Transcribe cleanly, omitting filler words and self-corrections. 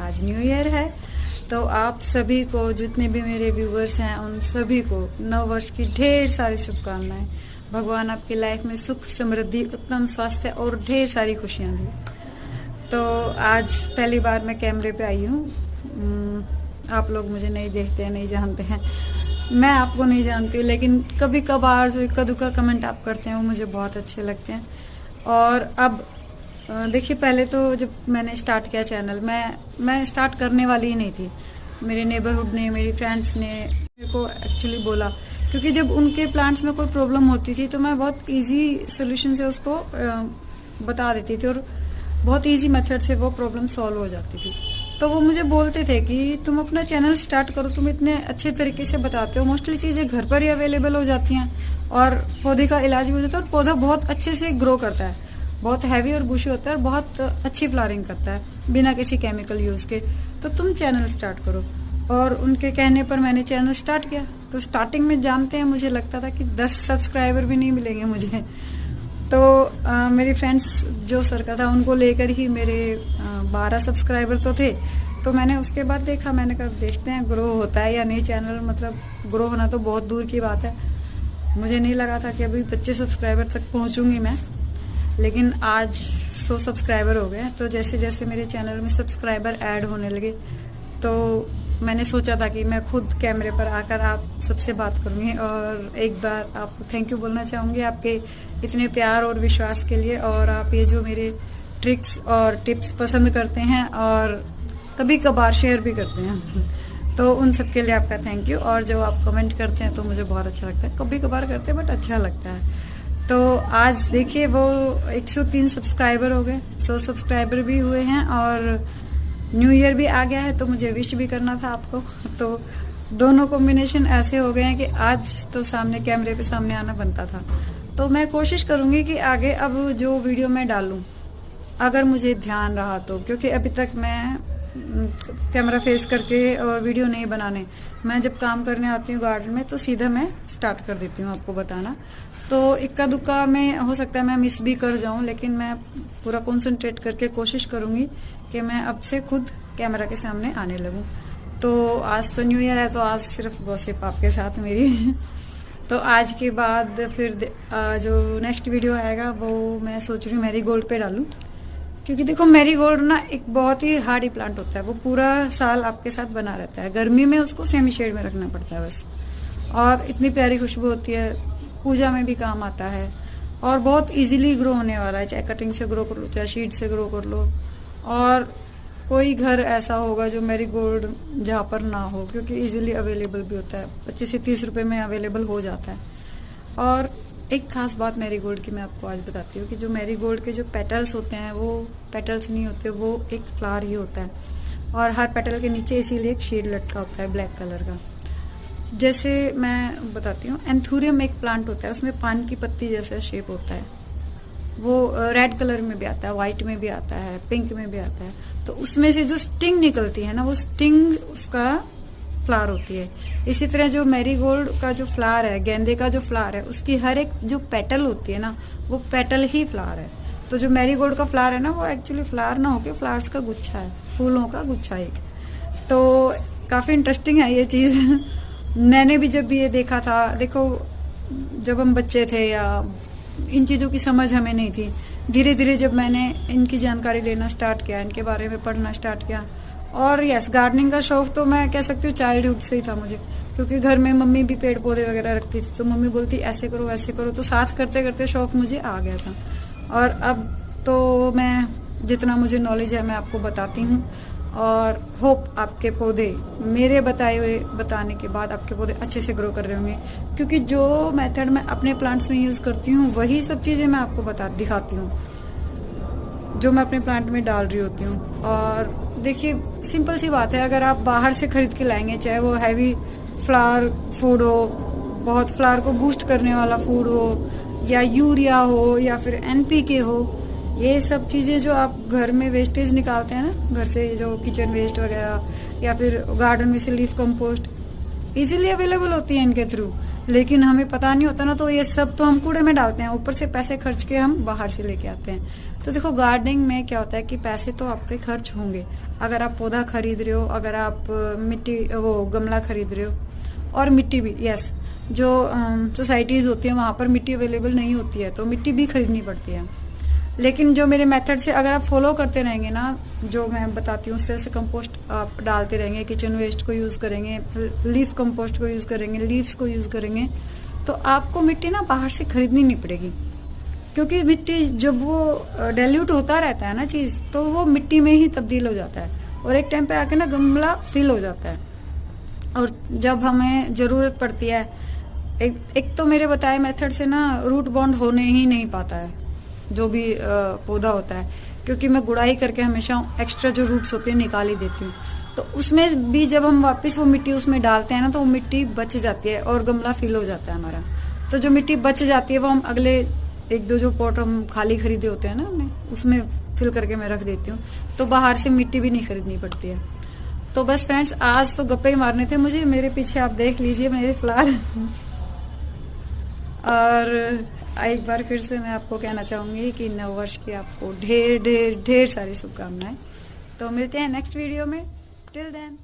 आज new year है, तो आप सभी को, जितने भी मेरे व्यूवर्स हैं, उन सभी को नव वर्ष की ढेर सारी शुभकामनाएं। भगवान आपकी लाइफ में सुख, समृद्धि, उत्तम स्वास्थ्य और ढेर सारी खुशियां दी। तो आज पहली बार मैं कैमरे पे आई हूँ। आप लोग मुझे नहीं देखते हैं, नहीं जानते हैं, मैं आपको नहीं जानती, लेकिन कभी कभार जो इक्का दुक्का कमेंट आप करते हैं वो मुझे बहुत अच्छे लगते हैं। और अब देखिए, पहले तो जब मैंने स्टार्ट किया चैनल, मैं स्टार्ट करने वाली ही नहीं थी। मेरे नेबरहुड ने, मेरी फ्रेंड्स ने मेरे को एक्चुअली बोला, क्योंकि जब उनके प्लांट्स में कोई प्रॉब्लम होती थी तो मैं बहुत इजी सोल्यूशन से उसको बता देती थी और बहुत इजी मेथड से वो प्रॉब्लम सॉल्व हो जाती थी। तो वो मुझे बोलते थे कि तुम अपना चैनल स्टार्ट करो, तुम इतने अच्छे तरीके से बताते हो, मोस्टली चीज़ें घर पर ही अवेलेबल हो जाती हैं और पौधे का इलाज भी हो जाता है और पौधा बहुत अच्छे से ग्रो करता है, बहुत हैवी और बुशी होता है और बहुत अच्छी फ्लावरिंग करता है बिना किसी केमिकल यूज़ के। तो तुम चैनल स्टार्ट करो। और उनके कहने पर मैंने चैनल स्टार्ट किया। तो स्टार्टिंग में जानते हैं, मुझे लगता था कि 10 सब्सक्राइबर भी नहीं मिलेंगे मुझे। तो मेरी फ्रेंड्स जो सर्कल था उनको लेकर ही मेरे 12 सब्सक्राइबर तो थे। तो मैंने उसके बाद देखा, मैंने कहा देखते हैं ग्रो होता है या नहीं चैनल। मतलब ग्रो होना तो बहुत दूर की बात है, मुझे नहीं लगा था कि अभी 25 सब्सक्राइबर तक पहुंचूंगी मैं, लेकिन आज 100 सब्सक्राइबर हो गए। तो जैसे जैसे मेरे चैनल में सब्सक्राइबर ऐड होने लगे तो मैंने सोचा था कि मैं खुद कैमरे पर आकर आप सबसे बात करूंगी और एक बार आपको थैंक यू बोलना चाहूँगी आपके इतने प्यार और विश्वास के लिए। और आप ये जो मेरे ट्रिक्स और टिप्स पसंद करते हैं और कभी कभार शेयर भी करते हैं, तो उन सब के लिए आपका थैंक यू। और जो आप कमेंट करते हैं तो मुझे बहुत अच्छा लगता है, कभी कभार करते हैं बट अच्छा लगता है। तो आज देखिए वो 103 सब्सक्राइबर हो गए, 100 सब्सक्राइबर भी हुए हैं और न्यू ईयर भी आ गया है, तो मुझे विश भी करना था आपको। तो दोनों कॉम्बिनेशन ऐसे हो गए हैं कि आज तो सामने कैमरे पे सामने आना बनता था। तो मैं कोशिश करूंगी कि आगे अब जो वीडियो मैं डालूं, अगर मुझे ध्यान रहा तो, क्योंकि अभी तक मैं कैमरा फेस करके और वीडियो नहीं बनाने, मैं जब काम करने आती हूँ गार्डन में तो सीधा मैं स्टार्ट कर देती हूँ आपको बताना। तो इक्का दुक्का में हो सकता है मैं मिस भी कर जाऊं, लेकिन मैं पूरा कंसंट्रेट करके कोशिश करूंगी कि मैं अब से खुद कैमरा के सामने आने लगूं। तो आज तो न्यू ईयर है, तो आज सिर्फ गॉसिप आपके साथ मेरी। तो आज के बाद फिर जो नेक्स्ट वीडियो आएगा वो मैं सोच रही हूँ मैरीगोल्ड पे डालूं, क्योंकि देखो मैरीगोल्ड ना एक बहुत ही हार्डी प्लांट होता है, वो पूरा साल आपके साथ बना रहता है। गर्मी में उसको सेमी शेड में रखना पड़ता है बस, और इतनी प्यारी खुशबू होती है, पूजा में भी काम आता है और बहुत इजीली ग्रो होने वाला है। चाहे कटिंग से ग्रो कर लो, चाहे शीड से ग्रो कर लो। और कोई घर ऐसा होगा जो मैरीगोल्ड जहाँ पर ना हो, क्योंकि इजीली अवेलेबल भी होता है, 25 से 30 रुपए में अवेलेबल हो जाता है। और एक खास बात मैरीगोल्ड की मैं आपको आज बताती हूँ कि जो मैरीगोल्ड के जो पेटल्स होते हैं वो पेटल्स नहीं होते, वो एक फ्लावर ही होता है। और हर पेटल के नीचे इसीलिए एक शेड लटका होता है ब्लैक कलर का। जैसे मैं बताती हूँ, एंथूरियम एक प्लांट होता है, उसमें पान की पत्ती जैसा शेप होता है, वो रेड कलर में भी आता है, व्हाइट में भी आता है, पिंक में भी आता है। तो उसमें से जो स्टिंग निकलती है ना, वो स्टिंग उसका फ्लावर होती है। इसी तरह जो मैरीगोल्ड का जो फ्लावर है, गेंदे का जो फ्लावर है, उसकी हर एक जो पेटल होती है ना, वो पेटल ही फ्लावर है। तो जो मैरीगोल्ड का फ्लावर है ना, वो एक्चुअली फ्लावर ना होके फ्लावर्स का गुच्छा है, फूलों का गुच्छा एक। तो काफी इंटरेस्टिंग है ये चीज। मैंने भी जब ये देखा था, देखो जब हम बच्चे थे या इन चीज़ों की समझ हमें नहीं थी, धीरे धीरे जब मैंने इनकी जानकारी लेना स्टार्ट किया, इनके बारे में पढ़ना स्टार्ट किया। और यस, गार्डनिंग का शौक तो मैं कह सकती हूँ चाइल्डहुड से ही था मुझे, क्योंकि घर में मम्मी भी पेड़ पौधे वगैरह रखती थी, तो मम्मी बोलती ऐसे करो वैसे करो, तो साथ करते करते शौक मुझे आ गया था। और अब तो मैं जितना मुझे नॉलेज है मैं आपको बताती हूँ, और होप आपके पौधे मेरे बताने के बाद आपके पौधे अच्छे से ग्रो कर रहे होंगे, क्योंकि जो मेथड मैं अपने प्लांट्स में यूज़ करती हूँ वही सब चीज़ें मैं आपको दिखाती हूँ जो मैं अपने प्लांट में डाल रही होती हूँ। और देखिए सिंपल सी बात है, अगर आप बाहर से खरीद के लाएंगे, चाहे वो हैवी फ्लावर फूड हो, बहुत फ्लावर को बूस्ट करने वाला फूड हो, या यूरिया हो, या फिर NPK हो, ये सब चीज़ें जो आप घर में वेस्टेज निकालते हैं ना, घर से जो किचन वेस्ट वगैरह, या फिर गार्डन में से लीफ कंपोस्ट इजीली अवेलेबल होती है इनके थ्रू। लेकिन हमें पता नहीं होता ना, तो ये सब तो हम कूड़े में डालते हैं, ऊपर से पैसे खर्च के हम बाहर से लेके आते हैं। तो देखो गार्डनिंग में क्या होता है कि पैसे तो आपके खर्च होंगे। अगर आप पौधा खरीद रहे हो, अगर आप मिट्टी वो गमला खरीद रहे हो, और मिट्टी भी, यस, जो सोसाइटीज होती है वहां पर मिट्टी अवेलेबल नहीं होती है, तो मिट्टी भी खरीदनी पड़ती है। लेकिन जो मेरे मेथड से अगर आप फॉलो करते रहेंगे ना, जो मैं बताती हूँ उस तरह से कंपोस्ट आप डालते रहेंगे, किचन वेस्ट को यूज करेंगे, लीफ कंपोस्ट को यूज करेंगे, लीव्स को यूज करेंगे, तो आपको मिट्टी ना बाहर से खरीदनी नहीं पड़ेगी। क्योंकि मिट्टी जब वो डाइल्यूट होता रहता है ना चीज, तो वो मिट्टी में ही तब्दील हो जाता है, और एक टाइम पे आके ना गमला फिल हो जाता है। और जब हमें जरूरत पड़ती है, एक तो मेरे बताए मेथड से ना रूट बॉन्ड होने ही नहीं पाता है जो भी पौधा होता है, क्योंकि मैं गुड़ाई करके हमेशा एक्स्ट्रा जो रूट्स होते हैं निकाल ही देती हूँ। तो उसमें भी जब हम वापस वो मिट्टी उसमें डालते हैं ना, तो वो मिट्टी बच जाती है और गमला फिल हो जाता है हमारा। तो जो मिट्टी बच जाती है वो हम अगले 1-2 जो पॉट हम खाली खरीदे होते हैं ना हमने, उसमें फिल करके मैं रख देती हूँ, तो बाहर से मिट्टी भी नहीं खरीदनी पड़ती है। तो बस फ्रेंड्स, आज तो गप्पे ही मारने थे मुझे। मेरे पीछे आप देख लीजिए मेरे फ्लावर। और एक बार फिर से मैं आपको कहना चाहूंगी कि नववर्ष की आपको ढेर ढेर ढेर सारी शुभकामनाएं। तो मिलते हैं नेक्स्ट वीडियो में। Till then.